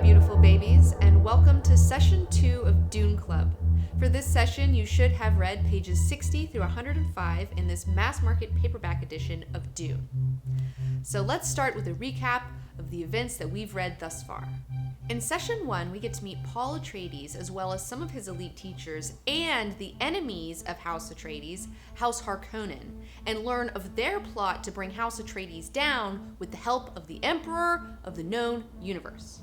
beautiful babies, and welcome to Session 2 of Dune Club. For this session, you should have read pages 60 through 105 in this mass-market paperback edition of Dune. So let's start with a recap of the events that we've read thus far. In Session 1, we get to meet Paul Atreides, as well as some of his elite teachers and the enemies of House Atreides, House Harkonnen, and learn of their plot to bring House Atreides down with the help of the Emperor of the known universe.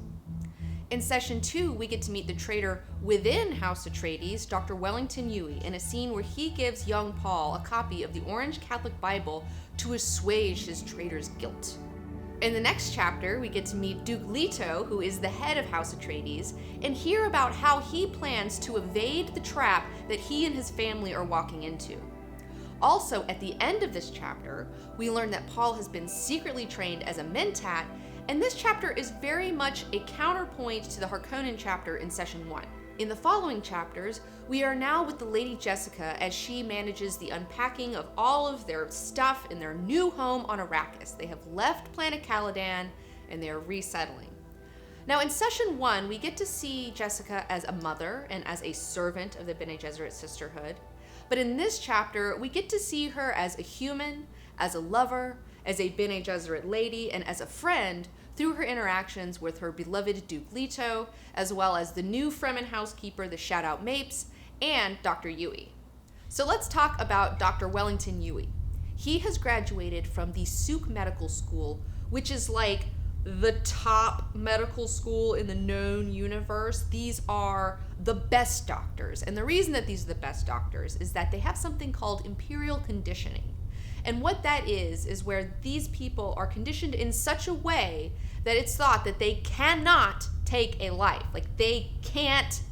In Session 2, we get to meet the traitor within House Atreides, Dr. Wellington Yueh, in a scene where he gives young Paul a copy of the Orange Catholic Bible to assuage his traitor's guilt. In the next chapter, we get to meet Duke Leto, who is the head of House Atreides, and hear about how he plans to evade the trap that he and his family are walking into. Also, at the end of this chapter, we learn that Paul has been secretly trained as a mentat, and this chapter is very much a counterpoint to the Harkonnen chapter in Session 1. In the following chapters, we are now with the Lady Jessica as she manages the unpacking of all of their stuff in their new home on Arrakis. They have left Planet Caladan and they are resettling. Now in Session 1, we get to see Jessica as a mother and as a servant of the Bene Gesserit Sisterhood. But in this chapter, we get to see her as a human, as a lover, as a Bene Gesserit lady, and as a friend through her interactions with her beloved Duke Leto, as well as the new Fremen housekeeper, the Shoutout Mapes, and Dr. Yueh. So let's talk about Dr. Wellington Yueh. He has graduated from the Suk Medical School, which is like the top medical school in the known universe. These are the best doctors. And the reason that these are the best doctors is that they have something called Imperial Conditioning. And what that is where these people are conditioned in such a way that it's thought that they cannot take a life. Like, they can't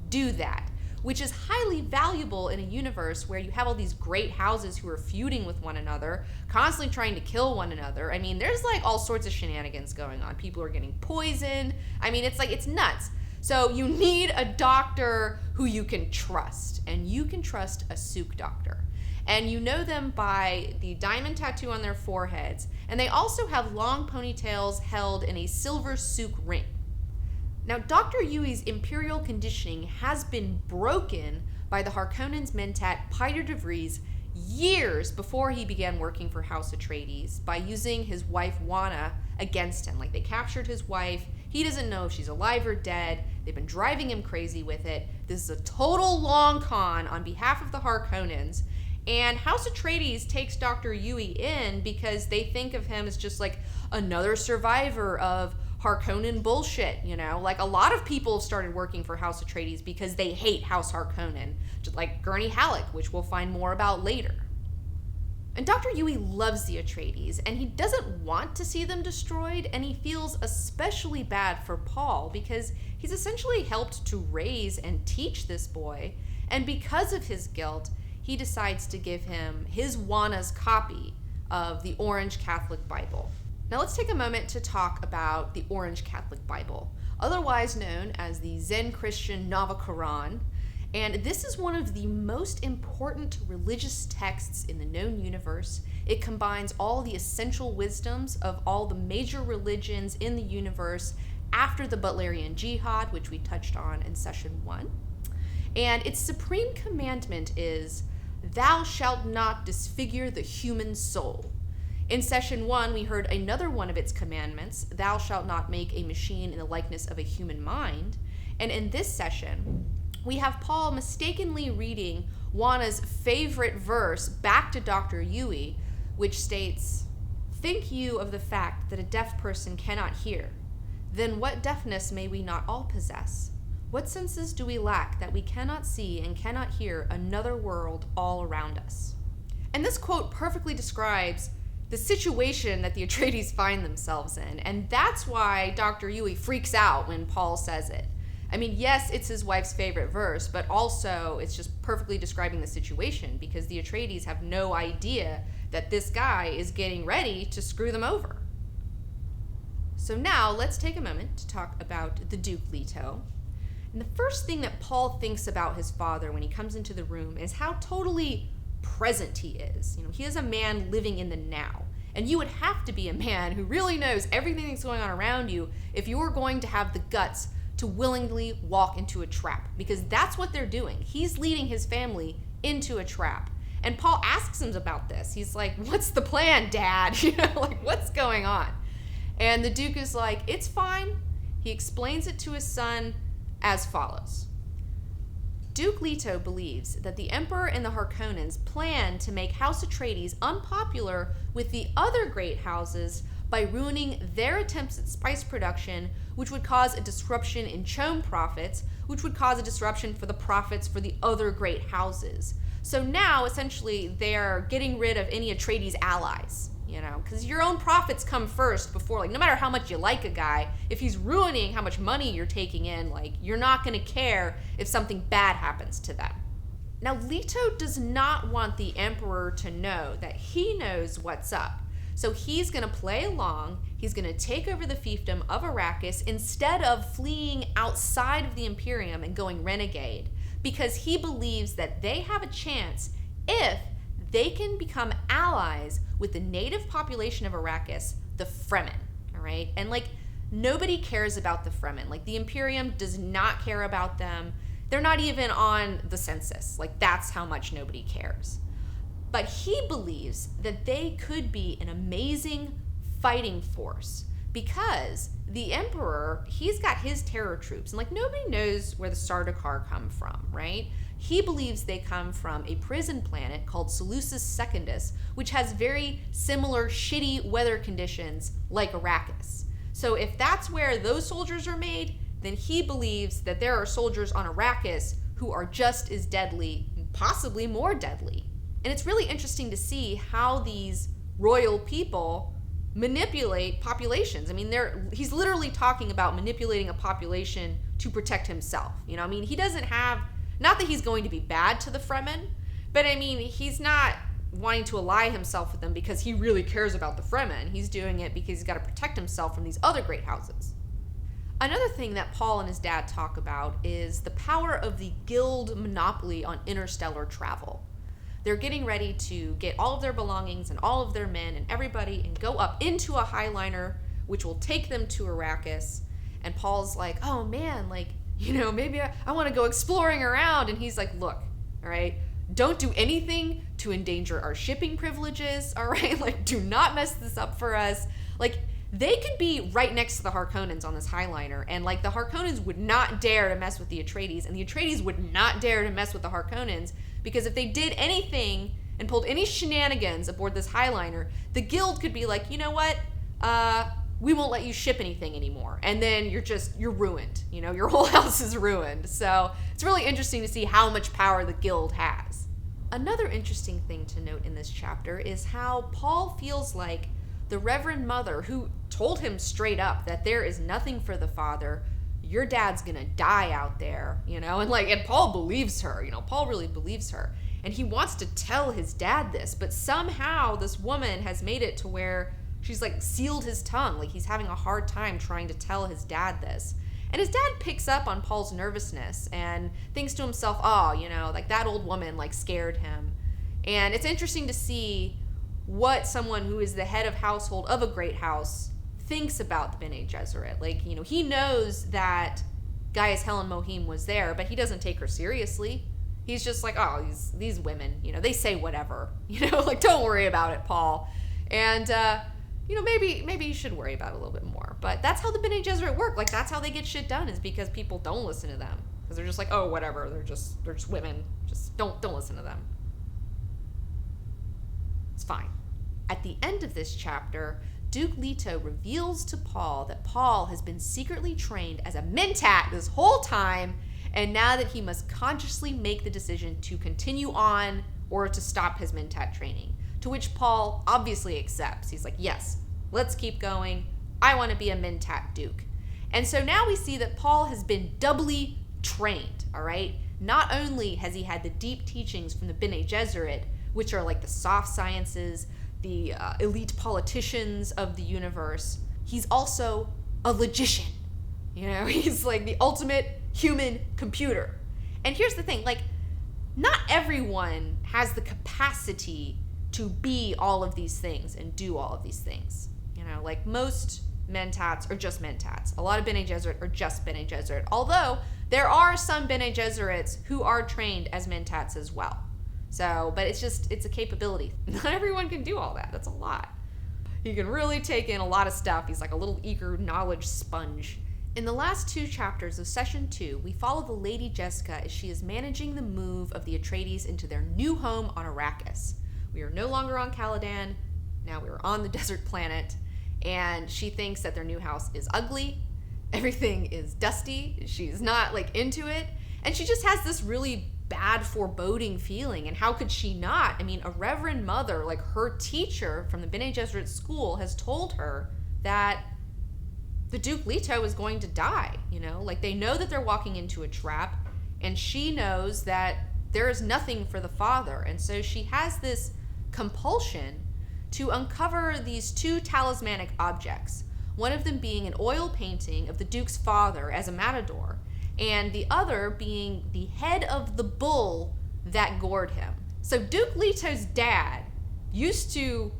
do that, which is highly valuable in a universe where you have all these great houses who are feuding with one another, constantly trying to kill one another. I mean, there's like all sorts of shenanigans going on. People are getting poisoned. I mean, it's nuts. So you need a doctor who you can trust, and you can trust a Suk doctor. And you know them by the diamond tattoo on their foreheads, and they also have long ponytails held in a silver Suk ring. Now, Dr. Yueh's Imperial Conditioning has been broken by the Harkonnen's mentat Piter de Vries years before he began working for House Atreides by using his wife Wanna against him. Like, they captured his wife. He doesn't know if she's alive or dead. They've been driving him crazy with it. This is a total long con on behalf of the Harkonnens. And House Atreides takes Dr. Yueh in because they think of him as just like another survivor of Harkonnen bullshit, you know? Like, a lot of people have started working for House Atreides because they hate House Harkonnen, just like Gurney Halleck, which we'll find more about later. And Dr. Yueh loves the Atreides, and he doesn't want to see them destroyed, and he feels especially bad for Paul because he's essentially helped to raise and teach this boy, and because of his guilt, he decides to give him his Wanna's copy of the Orange Catholic Bible. Now let's take a moment to talk about the Orange Catholic Bible, otherwise known as the Zen Christian Nava Quran. And this is one of the most important religious texts in the known universe. It combines all the essential wisdoms of all the major religions in the universe after the Butlerian Jihad, which we touched on in Session 1. And its supreme commandment is, "Thou shalt not disfigure the human soul." In Session 1, we heard another one of its commandments, "Thou shalt not make a machine in the likeness of a human mind." And in this session, we have Paul mistakenly reading Wanna's favorite verse back to Dr. Yueh, which states, "Think you of the fact that a deaf person cannot hear? Then what deafness may we not all possess? What senses do we lack that we cannot see and cannot hear another world all around us?" And this quote perfectly describes the situation that the Atreides find themselves in, and that's why Dr. Yueh freaks out when Paul says it. I mean, yes, it's his wife's favorite verse, but also it's just perfectly describing the situation because the Atreides have no idea that this guy is getting ready to screw them over. So now let's take a moment to talk about the Duke Leto. And the first thing that Paul thinks about his father when he comes into the room is how totally present he is. You know, he is a man living in the now. And you would have to be a man who really knows everything that's going on around you if you were going to have the guts to willingly walk into a trap, because that's what they're doing. He's leading his family into a trap. And Paul asks him about this. He's like, what's the plan, Dad? Like, what's going on? And the Duke is like, it's fine. He explains it to his son as follows. Duke Leto believes that the Emperor and the Harkonnens plan to make House Atreides unpopular with the other great houses by ruining their attempts at spice production, which would cause a disruption in chone profits, which would cause a disruption for the profits for the other great houses. So now, essentially, they're getting rid of any Atreides allies, because your own profits come first before, like, no matter how much you like a guy, if he's ruining how much money you're taking in, like, you're not going to care if something bad happens to them. Now, Leto does not want the Emperor to know that he knows what's up. So he's going to play along, he's going to take over the fiefdom of Arrakis instead of fleeing outside of the Imperium and going renegade, because he believes that they have a chance if they can become allies with the native population of Arrakis, the Fremen, all right? And, like, nobody cares about the Fremen. Like, the Imperium does not care about them. They're not even on the census. Like, that's how much nobody cares. But he believes that they could be an amazing fighting force because the Emperor, he's got his terror troops. And, like, nobody knows where the Sardaukar come from, right? He believes they come from a prison planet called Seleucus Secundus, which has very similar shitty weather conditions like Arrakis. So if that's where those soldiers are made, then he believes that there are soldiers on Arrakis who are just as deadly, possibly more deadly. And it's really interesting to see how these royal people manipulate populations. I mean, he's literally talking about manipulating a population to protect himself. He doesn't have, not that he's going to be bad to the Fremen, but I mean, he's not wanting to ally himself with them because he really cares about the Fremen. He's doing it because he's got to protect himself from these other great houses. Another thing that Paul and his dad talk about is the power of the guild monopoly on interstellar travel. They're getting ready to get all of their belongings and all of their men and everybody and go up into a highliner, which will take them to Arrakis. And Paul's like, oh man, like, maybe I want to go exploring around. And he's like, look, all right, don't do anything to endanger our shipping privileges, all right? Like, do not mess this up for us. Like, they could be right next to the Harkonnens on this highliner, and, like, the Harkonnens would not dare to mess with the Atreides, and the Atreides would not dare to mess with the Harkonnens, because if they did anything and pulled any shenanigans aboard this highliner, the guild could be like, you know what, we won't let you ship anything anymore, and then you're ruined. Your whole house is ruined. So it's really interesting to see how much power the guild has. Another interesting thing to note in this chapter is how Paul feels like the Reverend Mother, who told him straight up that there is nothing for the father, your dad's gonna die out there, and Paul believes her, Paul really believes her. And he wants to tell his dad this, but somehow this woman has made it to where she's, like, sealed his tongue. Like, he's having a hard time trying to tell his dad this. And his dad picks up on Paul's nervousness and thinks to himself, oh, like, that old woman, like, scared him. And it's interesting to see what someone who is the head of household of a great house thinks about the Bene Gesserit. Like, he knows that Gaius Helen Mohim was there, but he doesn't take her seriously. He's just like, oh, these women, they say whatever. Like, don't worry about it, Paul. And, maybe you should worry about it a little bit more. But that's how the Bene Gesserit work. Like, that's how they get shit done, is because people don't listen to them. Because they're just like, oh, whatever. They're just women. Just don't listen to them. It's fine. At the end of this chapter, Duke Leto reveals to Paul that Paul has been secretly trained as a mentat this whole time, and now that he must consciously make the decision to continue on or to stop his mentat training, to which Paul obviously accepts. He's like, yes, let's keep going. I want to be a mentat Duke. And so now we see that Paul has been doubly trained, all right? Not only has he had the deep teachings from the Bene Gesserit, which are like the soft sciences, the elite politicians of the universe, he's also a logician. He's like the ultimate human computer. And here's the thing, like, not everyone has the capacity to be all of these things and do all of these things. You know, like most mentats are just mentats. A lot of Bene Gesserit are just Bene Gesserit, although there are some Bene Gesserits who are trained as mentats as well. So, but it's a capability. Not everyone can do all that. That's a lot. He can really take in a lot of stuff. He's like a little eager knowledge sponge. In the last 2 chapters of Session 2, we follow the Lady Jessica as she is managing the move of the Atreides into their new home on Arrakis. We are no longer on Caladan. Now we are on the desert planet. And she thinks that their new house is ugly. Everything is dusty. She's not like into it. And she just has this really bad foreboding feeling. And how could she not? I mean, a reverend mother, like her teacher from the Bene Gesserit school, has told her that the Duke Leto is going to die. You know, like they know that they're walking into a trap. And she knows that there is nothing for the father. And so she has this compulsion to uncover these 2 talismanic objects, one of them being an oil painting of the Duke's father as a matador, and the other being the head of the bull that gored him. So Duke Leto's dad used to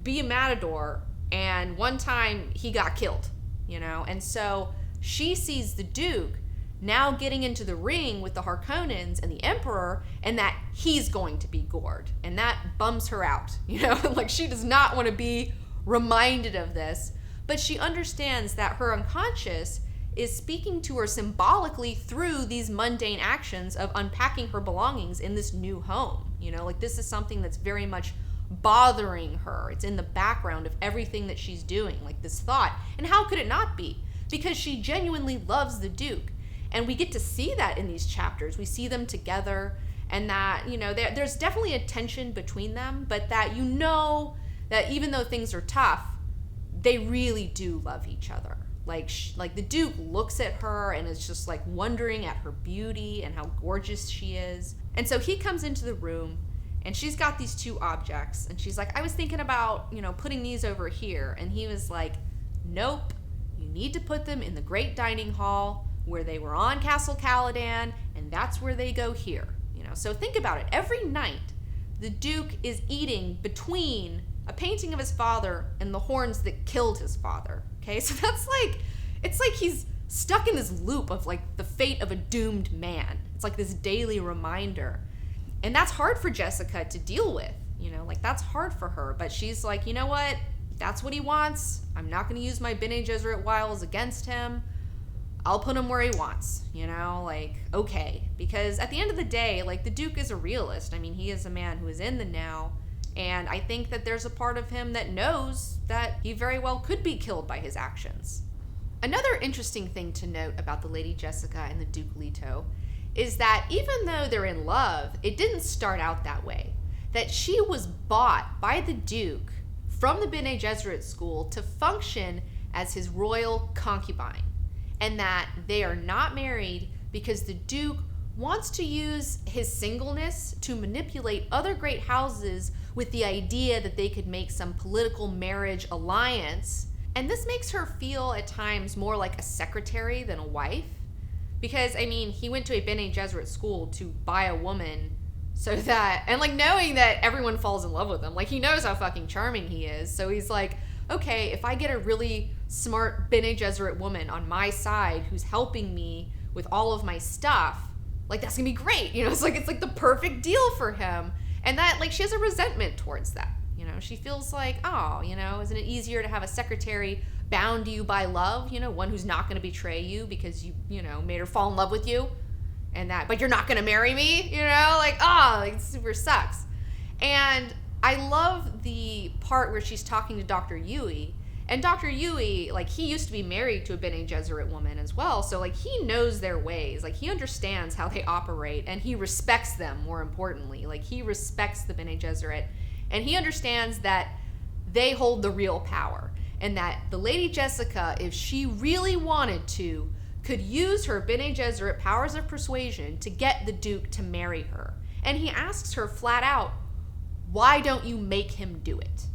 be a matador, and one time he got killed, you know, and so she sees the Duke now getting into the ring with the Harkonnens and the Emperor, and that he's going to be gored. And that bums her out, you know? Like, she does not want to be reminded of this, but she understands that her unconscious is speaking to her symbolically through these mundane actions of unpacking her belongings in this new home. You know, like, this is something that's very much bothering her. It's in the background of everything that she's doing, like this thought. And how could it not be? Because she genuinely loves the Duke. And we get to see that in these chapters. We see them together, and that, you know, there's definitely a tension between them, but that, you know, that even though things are tough, they really do love each other. Like the Duke looks at her and is just like wondering at her beauty and how gorgeous she is. And so he comes into the room, and she's got these 2 objects, and she's like, I was thinking about, you know, putting these over here. And he was like, nope, you need to put them in the great dining hall where they were on Castle Caladan, and that's where they go here. You know, so think about it. Every night, the Duke is eating between a painting of his father and the horns that killed his father. Okay, so that's like, it's like he's stuck in this loop of like the fate of a doomed man. It's like this daily reminder. And that's hard for Jessica to deal with, you know, like that's hard for her. But she's like, you know what? That's what he wants. I'm not going to use my Bene Gesserit wiles against him. I'll put him where he wants, you know, like, okay. Because at the end of the day, like, the Duke is a realist. I mean, he is a man who is in the now, and I think that there's a part of him that knows that he very well could be killed by his actions. Another interesting thing to note about the Lady Jessica and the Duke Leto is that even though they're in love, it didn't start out that way. That she was bought by the Duke from the Bene Gesserit school to function as his royal concubine. And that they are not married because the Duke wants to use his singleness to manipulate other great houses with the idea that they could make some political marriage alliance. And this makes her feel at times more like a secretary than a wife. Because, I mean, he went to a Bene Gesserit school to buy a woman so that, and like knowing that everyone falls in love with him. Like, he knows how fucking charming he is. So he's like, okay, if I get a really smart Bene Gesserit woman on my side who's helping me with all of my stuff, like, that's gonna be great. You know, it's like the perfect deal for him. And that, like, she has a resentment towards that. You know, she feels like, oh, you know, isn't it easier to have a secretary bound to you by love? You know, one who's not gonna betray you because you know, made her fall in love with you. And that, but you're not gonna marry me? You know, like, oh, like, it super sucks. And I love the part where she's talking to Dr. Yui. And Dr. Yui, like, he used to be married to a Bene Gesserit woman as well. So, like, he knows their ways. Like, he understands how they operate. And he respects them, more importantly. Like, he respects the Bene Gesserit. And he understands that they hold the real power. And that the Lady Jessica, if she really wanted to, could use her Bene Gesserit powers of persuasion to get the Duke to marry her. And he asks her flat out, why don't you make him do it?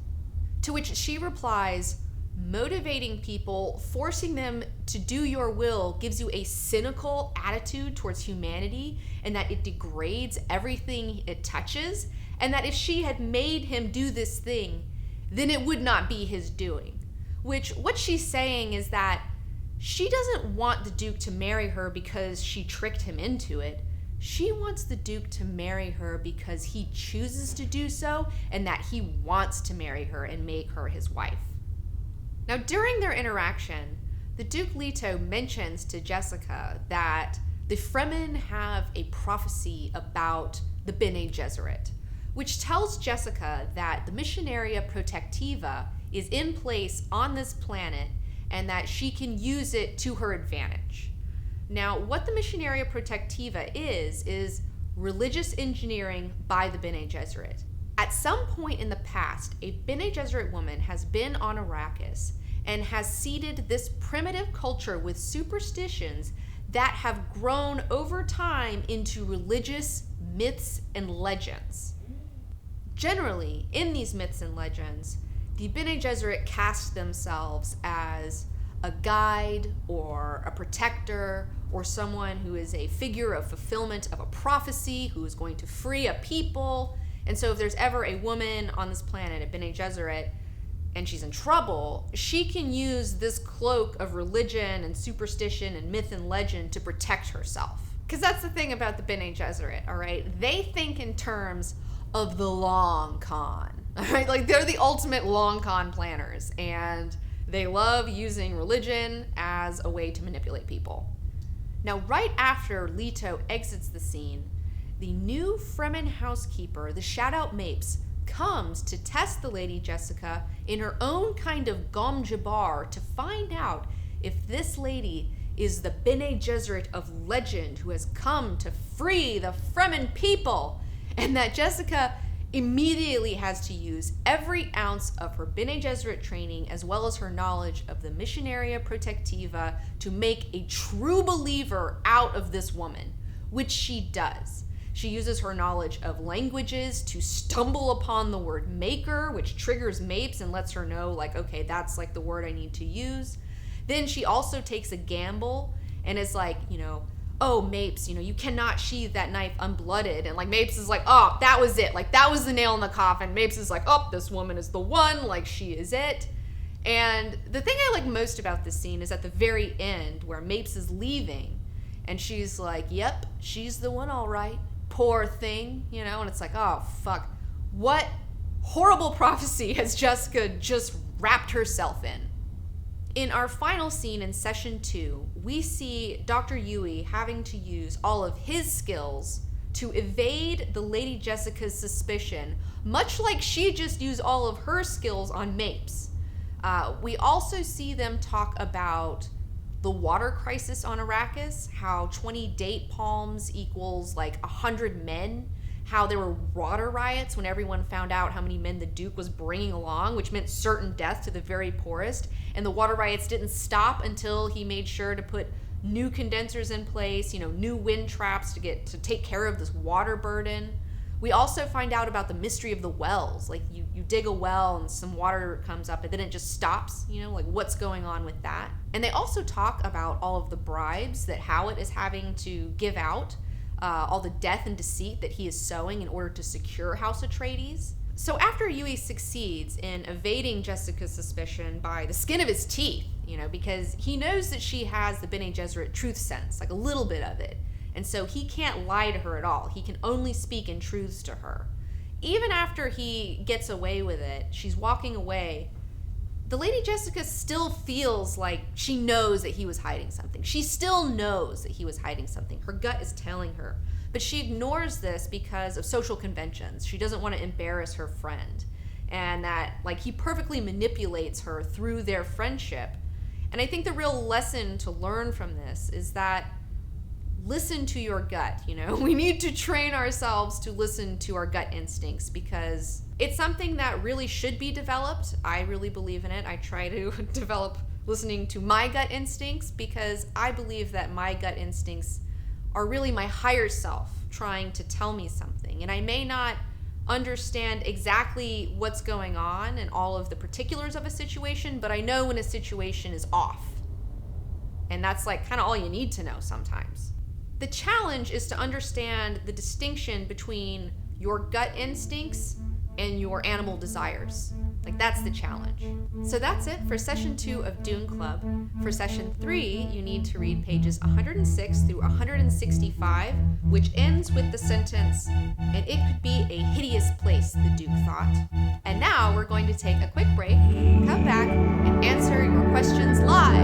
To which she replies, motivating people, forcing them to do your will gives you a cynical attitude towards humanity and that it degrades everything it touches. and that if she had made him do this thing, then it would not be his doing. Which, what she's saying is that she doesn't want the Duke to marry her because she tricked him into it. She wants the Duke to marry her because he chooses to do so, and that he wants to marry her and make her his wife. Now, during their interaction, the Duke Leto mentions to Jessica that the Fremen have a prophecy about the Bene Gesserit, which tells Jessica that the Missionaria Protectiva is in place on this planet and that she can use it to her advantage. Now, what the Missionaria Protectiva is religious engineering by the Bene Gesserit. At some point in the past, a Bene Gesserit woman has been on Arrakis and has seeded this primitive culture with superstitions that have grown over time into religious myths and legends. Generally, in these myths and legends, the Bene Gesserit cast themselves as a guide or a protector or someone who is a figure of fulfillment of a prophecy, who is going to free a people. And so if there's ever a woman on this planet, a Bene Gesserit, and she's in trouble, she can use this cloak of religion and superstition and myth and legend to protect herself. Because that's the thing about the Bene Gesserit, all right? They think in terms of the long con, all right? Like, they're the ultimate long con planners, and they love using religion as a way to manipulate people. Now, right after Leto exits the scene, the new Fremen housekeeper, the Shadout Mapes, comes to test the Lady Jessica in her own kind of Gom Jabbar to find out if this lady is the Bene Gesserit of legend who has come to free the Fremen people, and that Jessica immediately has to use every ounce of her Bene Gesserit training as well as her knowledge of the Missionaria Protectiva to make a true believer out of this woman, which she does. She uses her knowledge of languages to stumble upon the word maker, which triggers Mapes and lets her know, like, okay, that's like the word I need to use. Then she also takes a gamble and is like, oh, Mapes, you cannot sheathe that knife unblooded. And like Mapes is like, oh, that was it. Like, that was the nail in the coffin. Mapes is like, oh, this woman is the one. Like, she is it. And the thing I like most about this scene is at the very end where Mapes is leaving and she's like, yep, she's the one, all right. Poor thing, and it's like, oh, fuck. What horrible prophecy has Jessica just wrapped herself in? In our final scene in session 2, we see Dr. Yui having to use all of his skills to evade the Lady Jessica's suspicion, much like she just used all of her skills on Mapes. We also see them talk about the water crisis on Arrakis, how 20 date palms equals like 100 men, how there were water riots when everyone found out how many men the Duke was bringing along, which meant certain death to the very poorest, and the water riots didn't stop until he made sure to put new condensers in place, new wind traps to take care of this water burden. We also find out about the mystery of the wells. Like, you dig a well and some water comes up and then it just stops, like what's going on with that. And they also talk about all of the bribes that Howat is having to give out, all the death and deceit that he is sowing in order to secure House Atreides. So after Yui succeeds in evading Jessica's suspicion by the skin of his teeth, because he knows that she has the Bene Gesserit truth sense, like a little bit of it. And so he can't lie to her at all. He can only speak in truths to her. Even after he gets away with it, she's walking away, the Lady Jessica still feels like she knows that he was hiding something. She still knows that he was hiding something. Her gut is telling her. But she ignores this because of social conventions. She doesn't want to embarrass her friend. And that, he perfectly manipulates her through their friendship. And I think the real lesson to learn from this is that listen to your gut, We need to train ourselves to listen to our gut instincts because it's something that really should be developed. I really believe in it. I try to develop listening to my gut instincts because I believe that my gut instincts are really my higher self trying to tell me something. And I may not understand exactly what's going on and all of the particulars of a situation, but I know when a situation is off. And that's kind of all you need to know sometimes. The challenge is to understand the distinction between your gut instincts and your animal desires. Like, that's the challenge. So that's it for session 2 of Dune Club. For session 3, you need to read pages 106 through 165, which ends with the sentence, "And it could be a hideous place," the Duke thought. And now we're going to take a quick break, come back, and answer your questions live.